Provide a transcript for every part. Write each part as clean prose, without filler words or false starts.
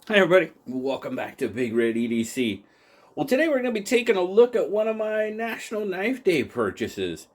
Hi everybody, welcome back to BigRedEDC. Well, today we're going to be taking a look at one of my National Knife Day purchases.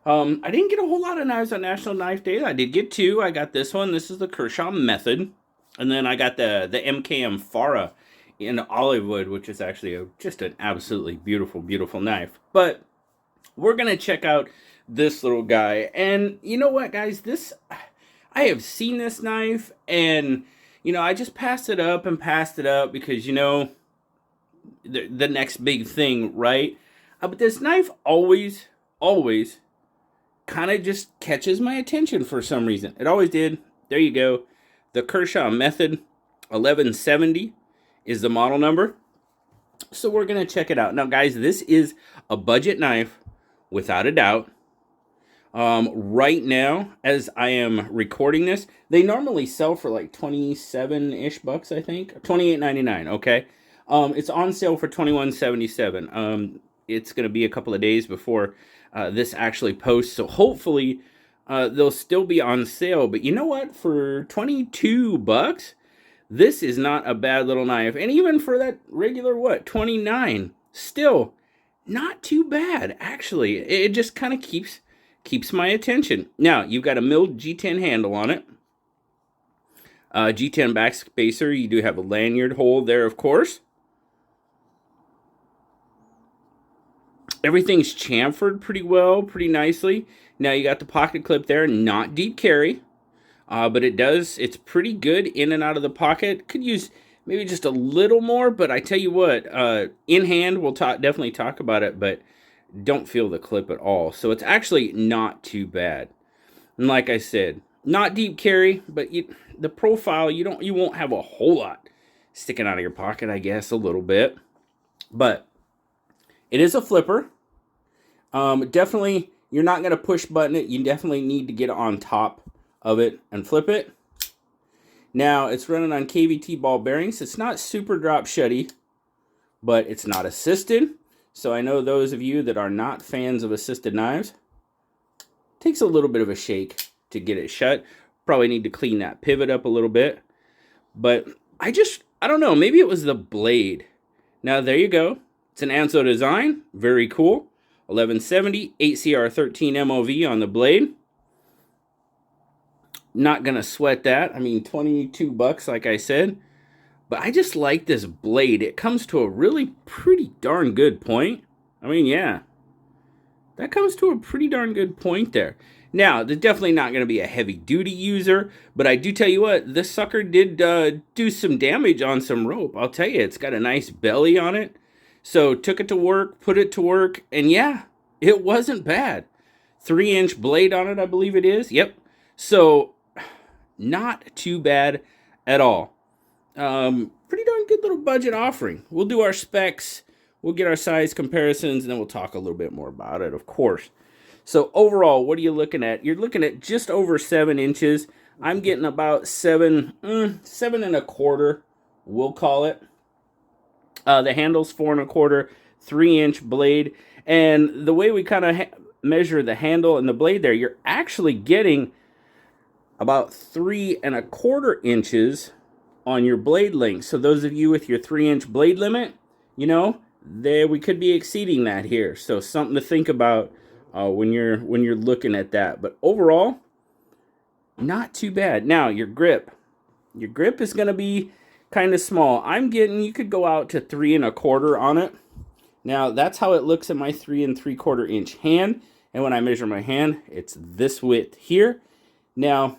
I didn't get a whole lot of knives on National Knife Day. I did get two. I got this one. This is the Kershaw Method. And then I got the MKM Farah in olive wood, which is actually just an absolutely beautiful, beautiful knife. But we're going to check out this little guy. And you know what, guys? I have seen this knife, and I just passed it up and passed it up because the next big thing, right? But this knife always kind of just catches my attention for some reason. It always did. There you go. The Kershaw Method 1170 is the model number. So we're going to check it out. Now, guys, this is a budget knife without a doubt. Right now, as I am recording this, they normally sell for like 27-ish bucks, I think. 28.99, okay? It's on sale for 21.77. It's going to be a couple of days before this actually posts, so hopefully they'll still be on sale. But you know what? For 22 bucks, this is not a bad little knife. And even for that regular, 29, still not too bad, actually. It just kind of keeps my attention. Now, you've got a milled G10 handle on it. G10 back spacer. You do have a lanyard hole there, of course. Everything's chamfered pretty well, pretty nicely. Now, you got the pocket clip there. Not deep carry. But it's pretty good in and out of the pocket. Could use maybe just a little more, but I tell you what, in hand, we'll definitely talk about it, but don't feel the clip at all. So it's actually not too bad. And like I said, not deep carry, but the profile, you won't have a whole lot sticking out of your pocket, I guess, a little bit. But it is a flipper. Definitely, you're not going to push button it. You definitely need to get on top of it and flip it. Now, it's running on KVT ball bearings. It's not super drop shutty, but it's not assisted. So I know those of you that are not fans of assisted knives, takes a little bit of a shake to get it shut. Probably need to clean that pivot up a little bit. But I don't know, maybe it was the blade. Now there you go. It's an Anso design, very cool. 1170, 8CR13 MOV on the blade. Not gonna sweat that. I mean, 22 bucks, like I said. But I just like this blade. It comes to a really pretty darn good point. I mean, yeah. That comes to a pretty darn good point there. Now, they're definitely not going to be a heavy-duty user, but I do tell you what, this sucker did do some damage on some rope. I'll tell you, it's got a nice belly on it. So, took it to work, put it to work, and yeah, it wasn't bad. 3-inch blade on it, I believe it is. Yep. So, not too bad at all. Pretty darn good little budget offering. We'll do our specs, we'll get our size comparisons, and then we'll talk a little bit more about it, of course. So overall, what are you looking at? You're looking at just over 7 inches. I'm getting about 7.25, we'll call it. The handle's 4.25, 3-inch blade. And the way we kind of measure the handle and the blade there, you're actually getting about 3.25 inches on your blade length. So those of you with your 3-inch blade limit, we could be exceeding that here. So something to think about when you're looking at that. But overall, not too bad. Now your grip is going to be kind of small. You could go out to 3.25 on it. Now that's how it looks in my 3.75 inch hand. And when I measure my hand, it's this width here. Now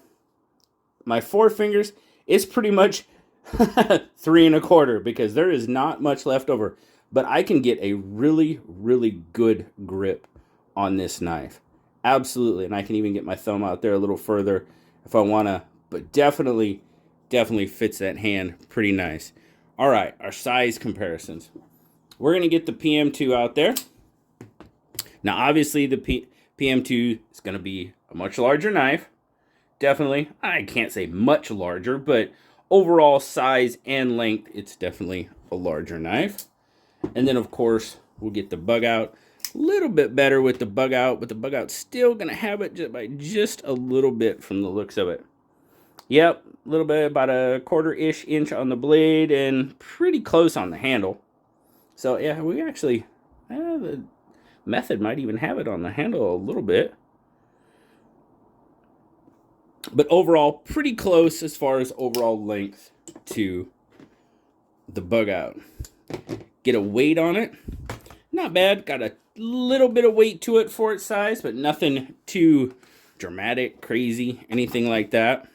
my forefingers is pretty much 3.25 because there is not much left over, but I can get a really, really good grip on this knife. Absolutely. And I can even get my thumb out there a little further if I want to, but definitely fits that hand pretty nice. All right, our size comparisons. We're going to get the PM2 out there. Now, obviously, the PM2 is going to be a much larger knife. Definitely. I can't say much larger, but overall size and length, it's definitely a larger knife. And then, of course, we'll get the bug out. A little bit better with the bug out, but the bug out's still going to have it just by just a little bit from the looks of it. Yep, a little bit, about a 1/4-ish inch on the blade and pretty close on the handle. So yeah, we actually, the method might even have it on the handle a little bit. But overall, pretty close as far as overall length to the bug out. Get a weight on it. Not bad. Got a little bit of weight to it for its size, but nothing too dramatic, crazy, anything like that.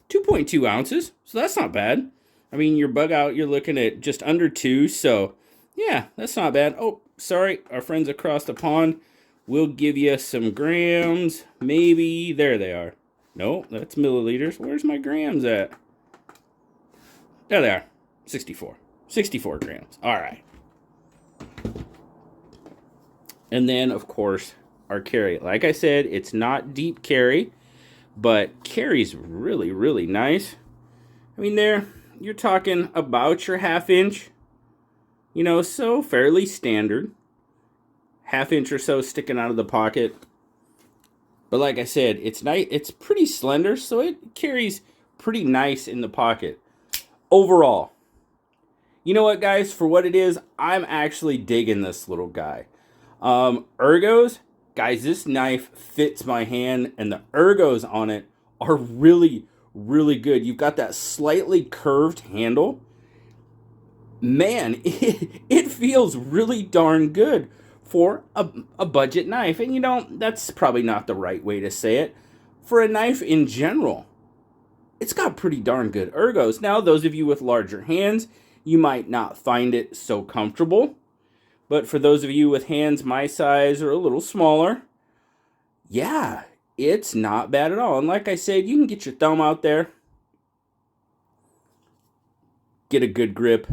2.2 ounces, so that's not bad. I mean, your bug out, you're looking at just under 2, so yeah, that's not bad. Oh, sorry, our friends across the pond will give you some grams, maybe. There they are. No, that's milliliters. Where's my grams at? There they are. 64. 64 grams. All right. And then, of course, our carry. Like I said, it's not deep carry, but carry's really, really nice. I mean, there, you're talking about your 1/2 inch. You know, so fairly standard. 1/2 inch or so sticking out of the pocket. But like I said, it's nice. It's pretty slender, so it carries pretty nice in the pocket. Overall, you know what, guys? For what it is, I'm actually digging this little guy. Ergos, guys, this knife fits my hand, and the ergos on it are really, really good. You've got that slightly curved handle. Man, it feels really darn good for a budget knife. And you know, that's probably not the right way to say it. For a knife in general, it's got pretty darn good ergos. Now, those of you with larger hands, you might not find it so comfortable. But for those of you with hands my size or a little smaller, yeah, it's not bad at all. And like I said, you can get your thumb out there, get a good grip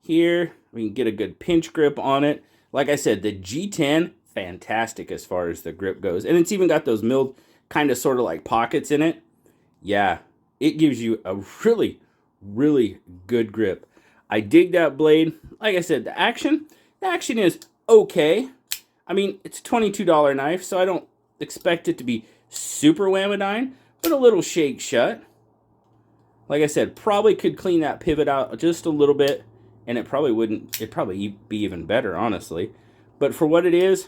here. We can get a good pinch grip on it. Like I said, the G10, fantastic as far as the grip goes. And it's even got those milled kind of sort of like pockets in it. Yeah, it gives you a really, really good grip. I dig that blade. Like I said, the action is okay. I mean, it's a $22 knife, so I don't expect it to be super whammadine, but a little shake shut. Like I said, probably could clean that pivot out just a little bit, and it'd probably be even better, honestly. But for what it is,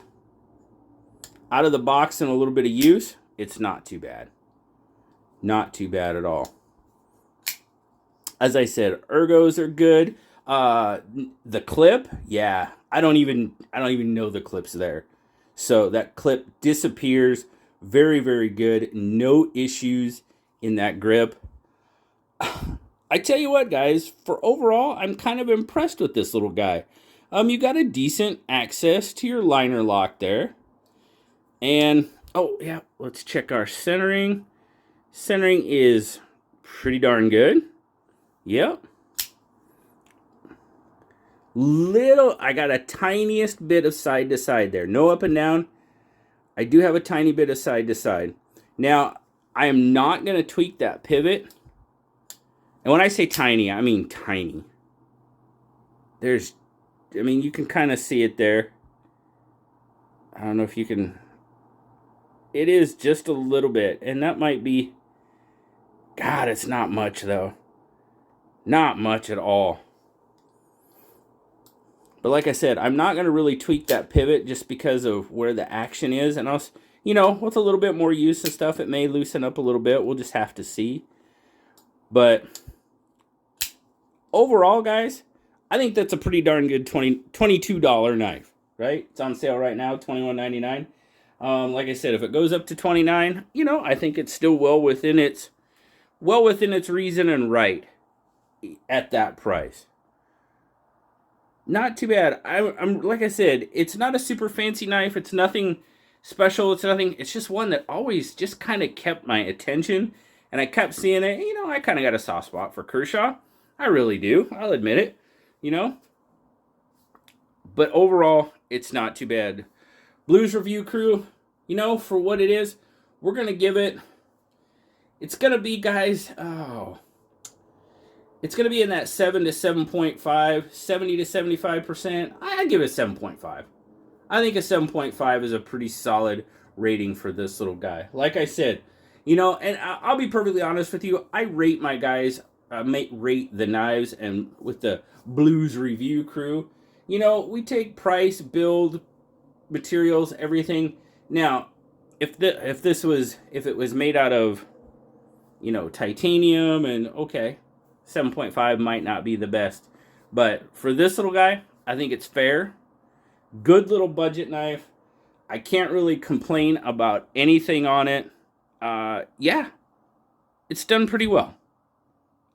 out of the box and a little bit of use, it's not too bad. Not too bad at all. As I said, ergos are good. The clip, yeah, I don't even know the clip's there. So that clip disappears. Very, very good. No issues in that grip. I tell you what, guys, for overall, I'm kind of impressed with this little guy. You got a decent access to your liner lock there. And, oh, yeah, let's check our centering. Centering is pretty darn good. Yep. I got a tiniest bit of side to side there. No up and down. I do have a tiny bit of side to side. Now, I am not going to tweak that pivot. And when I say tiny, I mean tiny. You can kind of see it there. I don't know if you can. It is just a little bit. And that might be, God, it's not much though. Not much at all. But like I said, I'm not going to really tweak that pivot just because of where the action is. And also, you know, with a little bit more use and stuff, it may loosen up a little bit. We'll just have to see. But overall, guys, I think that's a pretty darn good $22 knife, right? It's on sale right now, $21.99. Like I said, if it goes up to $29, you know, I think it's still well within its reason and right at that price. Not too bad. I'm like I said, it's not a super fancy knife. It's nothing special. It's just one that always just kind of kept my attention. And I kept seeing it. You know, I kind of got a soft spot for Kershaw. I really do. I'll admit it. You know. But overall, it's not too bad. Blues Review Crew, you know, for what it is, we're going to give it, it's going to be, guys, it's going to be in that 7 to 7.5, 70 to 75%. I'd give it 7.5. I think a 7.5 is a pretty solid rating for this little guy. Like I said, You know, and I'll be perfectly honest with you. I rate my guys, rate the knives, and with the Blues Review crew, you know, we take price, build, materials, everything. Now, if it was made out of, you know, titanium, and okay, 7.5 might not be the best, but for this little guy, I think it's fair. Good little budget knife. I can't really complain about anything on it. Yeah, it's done pretty well.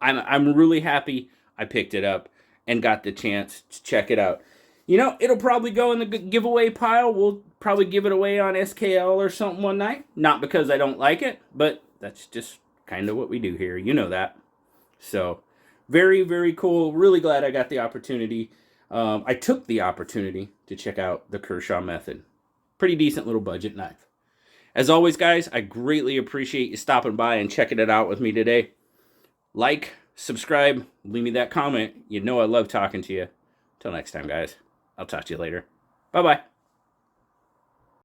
I'm really happy I picked it up and got the chance to check it out. You know, it'll probably go in the giveaway pile. We'll probably give it away on SKL or something one night. Not because I don't like it, but that's just kind of what we do here. You know that. So, very, very cool. Really glad I got the opportunity. I took the opportunity to check out the Kershaw method. Pretty decent little budget knife. As always, guys, I greatly appreciate you stopping by and checking it out with me today. Like, subscribe, leave me that comment. You know I love talking to you. Till next time, guys. I'll talk to you later. Bye-bye.